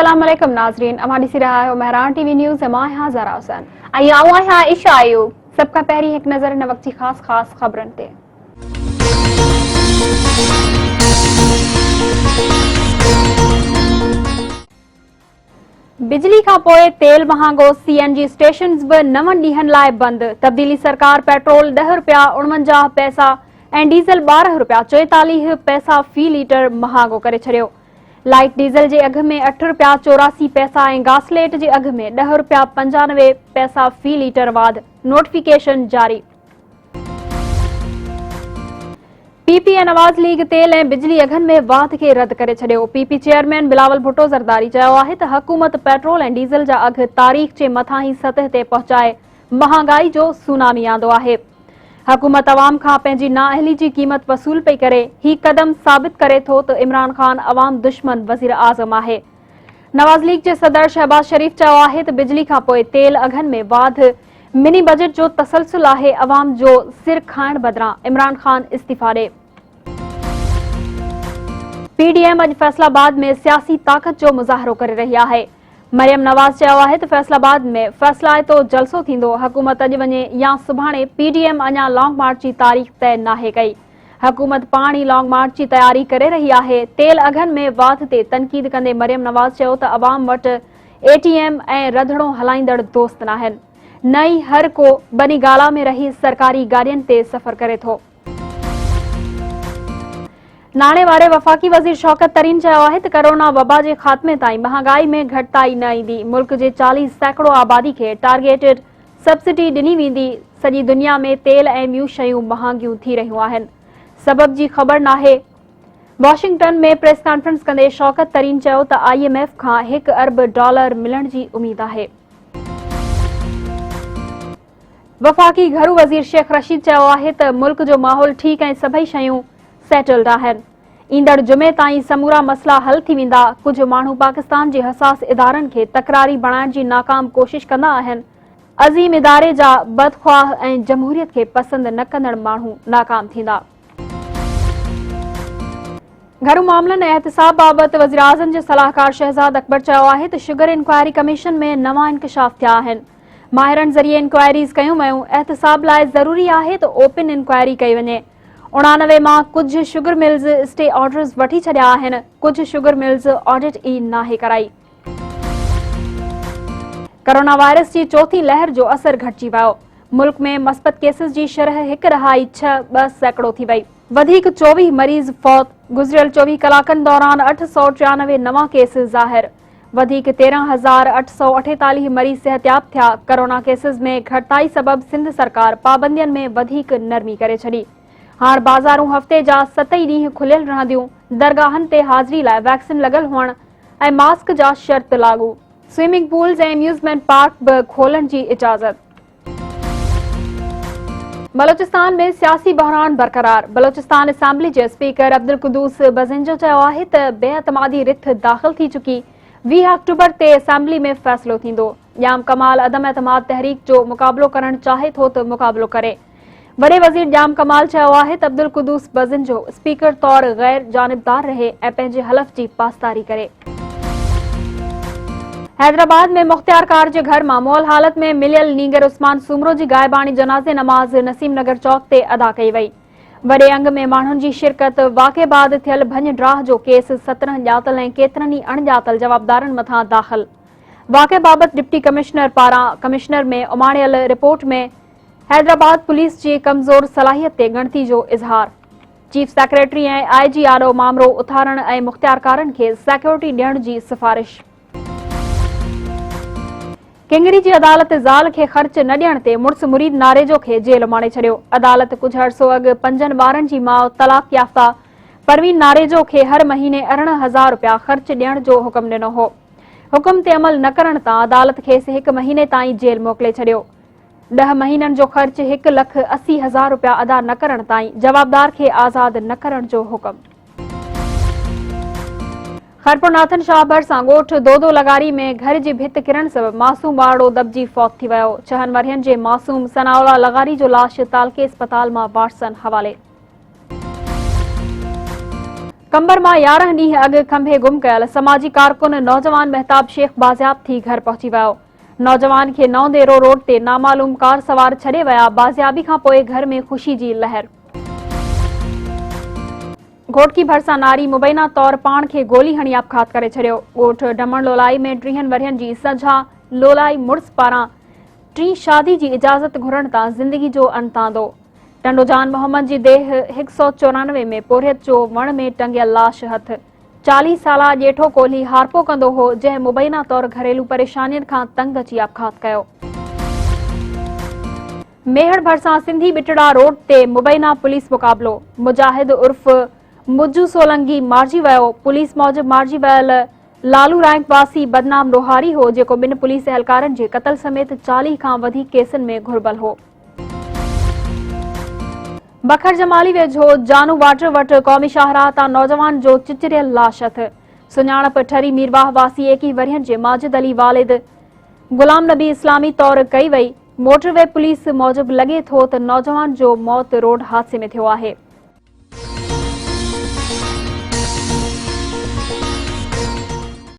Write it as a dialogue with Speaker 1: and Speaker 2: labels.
Speaker 1: अस्सलाम वालेकुम नाजरीन, अमां ॾिसी रहा है महरान टीवी न्यूज़ मां हां ज़रा हुसैन ऐं आऊं आहियां इशा आयूब। सभ खां पहिरीं हिकु नज़र हिन वक़्त जी ख़ासि ख़बरनि ते। बिजली खां पोइ तेल महांगो, CNG स्टेशन बि 9 ॾींहनि लाइ बंदि। तब्दीली सरकार पेट्रोल 10 रुपया 49 पैसा ऐं डीज़ल 12 रुपया 44 पैसा फी लीटर महांगो करे छॾियो। लाइट डीज़ल जे अघ में 8 रुपया 84 पैसा ऐं गासलेट जे अघ में 10 रुपया 95 पैसा फी लीटर वाध। नोटिफिकेशन जारी। PP ऐं नवाज़ लीग तेल ऐं बिजली अघनि में वाध खे रद्द करे छॾियो। PP चेयरमैन बिलावल भुट्टो ज़रदारी चयो आहे त हुकूमत पेट्रोल ऐं डीज़ल जा अघ तारीख़ जे मथां ई सतह ते पहुचाए महांगाई जो सुनामी आंदो आहे। हुकूमत अवाम खां पंहिंजी नाअहली जी क़ीमत वसूल पई करे। ही कदम साबित करे थो त इमरान ख़ान अवाम दुश्मन वज़ीर आज़म आहे। नवाज़ लीग जे सदर शहबाज शरीफ़ चयो आहे त बिजली खां पोइ तेल अघनि में वाध मिनी बजट जो तसलसल आहे। अवाम जो सिर खाइण बदिरां इमरान ख़ान इस्तीफ़ा ॾे। PDM अॼु फैसलाबाद में सियासी ताक़त जो मुज़ाहिरो करे रही आहे। मरियम नवाज़ चयो आहे त फैसलाबाद में फ़ैसलाइतो जलसो थींदो। हुकूमत अॼु वञे या सुभाणे PDM अञा लॉन्ग मार्च जी तारीख़ तय नाहे कई। हुकूमत पाण ई लॉन्ग मार्च जी तयारी करे रही आहे। तेल अघनि में वाध ते तनक़ीद कंदे मरियम नवाज़ चयो त अवाम वटि ATM ऐं रंधिणो हलाईंदड़ दोस्त नाहिनि। न ई हर को बनीगाला में रही सरकारी गाॾियुनि ते सफ़र करे थो। नाणे वारे वफ़ाक़ी वज़ीर शौकत तरीन चयो आहे त कोरोना वबा जे ख़ात्मे ताईं महांगाई में घटिताई न ईंदी। मुल्क जे 40 सैकड़ो आबादी खे टारगेटेड सब्सिडी ॾिनी वेंदी। सॼी दुनिया में तेल ऐं ॿियूं शयूं महांगियूं थी रहियूं आहिनि। सबब जी ख़बर नाहे। वॉशिंगटन में प्रेस कॉन्फ्रेंस कंदे शौकत तरीन चयो त IMF खां $1 अरब मिलण जी उमीद आहे। वफ़ाक़ी घरू वज़ीर शेख रशीद चयो आहे त मुल्क जो माहौल ठीकु ऐं सभई शयूं सेटल्ड आहिनि। ईंदड़ जुमे ताईं समूरा मसला हल थी वेंदा। कुझु माण्हू पाकिस्तान जे हसास इदारनि खे तकरारी बणाइण जी नाकाम कोशिश कंदा आहिनि। अज़ीम इदारे जा बदख्वाह ऐं जमहूरियत खे पसंदि न कंदड़ माण्हू नाकाम थींदा। घरू मामलनि ऐं एहतिसाब बाबति वज़ीर आज़म जे सलाहकार शहज़ाद अकबर चयो आहे त शुगर इंक्वायरी कमीशन में नवां इंकशाफ थिया आहिनि। माहिरनि ज़रिए इंक्वायरीज़ कयूं वयूं। एहतिसाब लाइ ज़रूरी आहे त ओपन इंक्वायरी कई वञे। 89 मां कुझु शुगर मिल्स स्टे ऑर्डर्स वठी छॾिया आहिनि। कुझु शुगर मिल्स ऑडिट ई नाहे कराई। कोरोना वायरस जी चौथी लहर जो असर घटिजी वियो। मुल्क में मस्बत केसिस जी शरह 1.62 सैकड़ो थी वई। वधीक 24 मरीज़ फौत। गुज़िरियल 24 कलाकनि दौरान 893 नवां केस ज़ाहिर। वधीक 13,848 मरीज़ सिहतयाब थिया। कोरोना केसिस में घटिताई सबब सिंध सरकार पाबंदियुनि में वधीक नरमी करे छॾी। हाणे बाज़ारूं हफ़्ते जा 7 ई ॾींहं खुलियल रहंदियूं। दरगाहनि ते हाज़िरी लाइ वैक्सीन लॻल हुअण ऐं मास्क जा शर्त लागू। स्विमिंग पूल्स ऐं अम्यूज़मेंट पार्क बि खोलण जी इजाज़त। बलोचिस्तान में सियासी बहरान बरक़रार। बलोचिस्तान असेंबली जे स्पीकर अब्दुल कुदूस बज़ंजो चयो आहे त बेअतमादी रिथ दाख़िल थी चुकी। 20 अक्टूबर ते असेंबली में फ़ैसिलो थींदो। ॼाम कमाल अदम एतमाद तहरीक जो मुक़ाबिलो करणु चाहे थो त मुक़ाबिलो करे। वॾे वज़ीर ॼाम कमाल चयो आहे त अब्दुल कुदूस बज़ंजो स्पीकर तौरु गैर जानिबदार रहे ऐं पंहिंजे हलफ़ जी पासदारी करे। हैदराबाद में मुख्तियार कार जे घर मां मौल हालत में मिलियल नीगर उस्मान सूमरो जी गाइबाणी जनाज़े नमाज़ नसीम नगर चौक ते अदा कई वई। वॾे अंग में माण्हुनि जी शिरकत। वाक़े बाद थियल भञ ड्राह जो केस 17 ॼातल ऐं केतिरनि ई अणॼातल जवाबदारनि मथां दाख़िल। वाक़े बाबति डिप्टी कमिश्नर पारां कमिश्नर में उमाणियल रिपोर्ट में हैदराबाद पुलिस जी कमज़ोर सलाहियत ते ॻणती जो इज़हार। चीफ सेक्रेटरी ऐं IG आॾो मामलो उथारण ऐं मुख्तियारकारनि खे सिक्योरिटी ॾियण जी सिफ़ारिश। किंगरी जी अदालत ज़ाल खे ख़र्च न ॾियण ते मुड़िस मुरीद नारेजो खे जेल माणे छॾियो। अदालत कुझु अरसो अॻु 5 ॿारनि जी माउ तलाक याफ़्ता परवीन नारेजो खे हर महीने 18,000 रुपया ख़र्च ॾियण जो हुकुम ॾिनो हो। हुकुम ते अमल न करण तां अदालत खेसि 1 महीने ताईं जेल मोकिले छॾियो। 10 महीननि जो ख़र्च 1,80,000 रुपया अदा न करण ताईं जवाबदार खे आज़ाद न करण जो हुकुम। खरपुर नाथन शाहबर सां ॻोठ दोदो लगारी में घर जी भित किरण सबब मासूम ॿारड़ो दॿिजी फौत थी वियो। 6 वरियनि जे मासूम सनाउल्ला लगारी जो लाश तालके अस्पताल मां वाटसन हवाले। कंबर मां 11 ॾींहं अॻु खंभे गुम कयल समाजी कारकुन नौजवान महताब शेख बाज़ियाब थी घर पहुची वियो। नौजवान खे नौंदेरो रोड ते नामालूम कार सवार छॾे विया। बाज़ियाबी खां पोइ घर में ख़ुशी जी लहर। घोटकी भरिसां नारी मुबैना तौर पाण खे गोली हणी आपघात करे छॾियो। ॻोठ डमण लोलाई में 30 वरियनि जी सझा लोलाई मुड़ुस पारां टी शादी जी इजाज़त घुरण तां ज़िंदगी जो अंतांदो। टंडोजान मोहम्मद जी देह 194 में पोरियत जो वण में टंगियल लाश हथ। 40 साला ॼेठो कोल्ही हारपो कंदो हो, जंहिं मुबैना तौर घरेलू परेशानियुनि खां तंग अची आपघात कयो। मेहड़ भरिसां सिंधी बिटड़ा रोड ते मुबैना पुलिस मुक़ाबलो। मुजाहिद उर्फ मुज्जू सोलंगी मारिजी वियो। पुलिस मौजिब मारिजी वियल लालू रैंक वासी बदनाम लोहारी हो, जेको ॿिनि पुलिस एहलकारनि जे क़त्ल समेत 40 खां वधीक केसनि में घुर्बल हो। बखर जमाली वेझो जानू वाटर वटि क़ौमी शाहराह तां नौजवान जो चिचरियल लाश हथ। सुञाणप ठरी मीरवाह वासी 21 वरियनि जे माजिद अली वालिद गुलाम नबी इस्लामी तौर कई वई। मोटरवे पुलिस मौजिब लॻे थो त नौजवान जो मौत रोड हादसे में थियो आहे।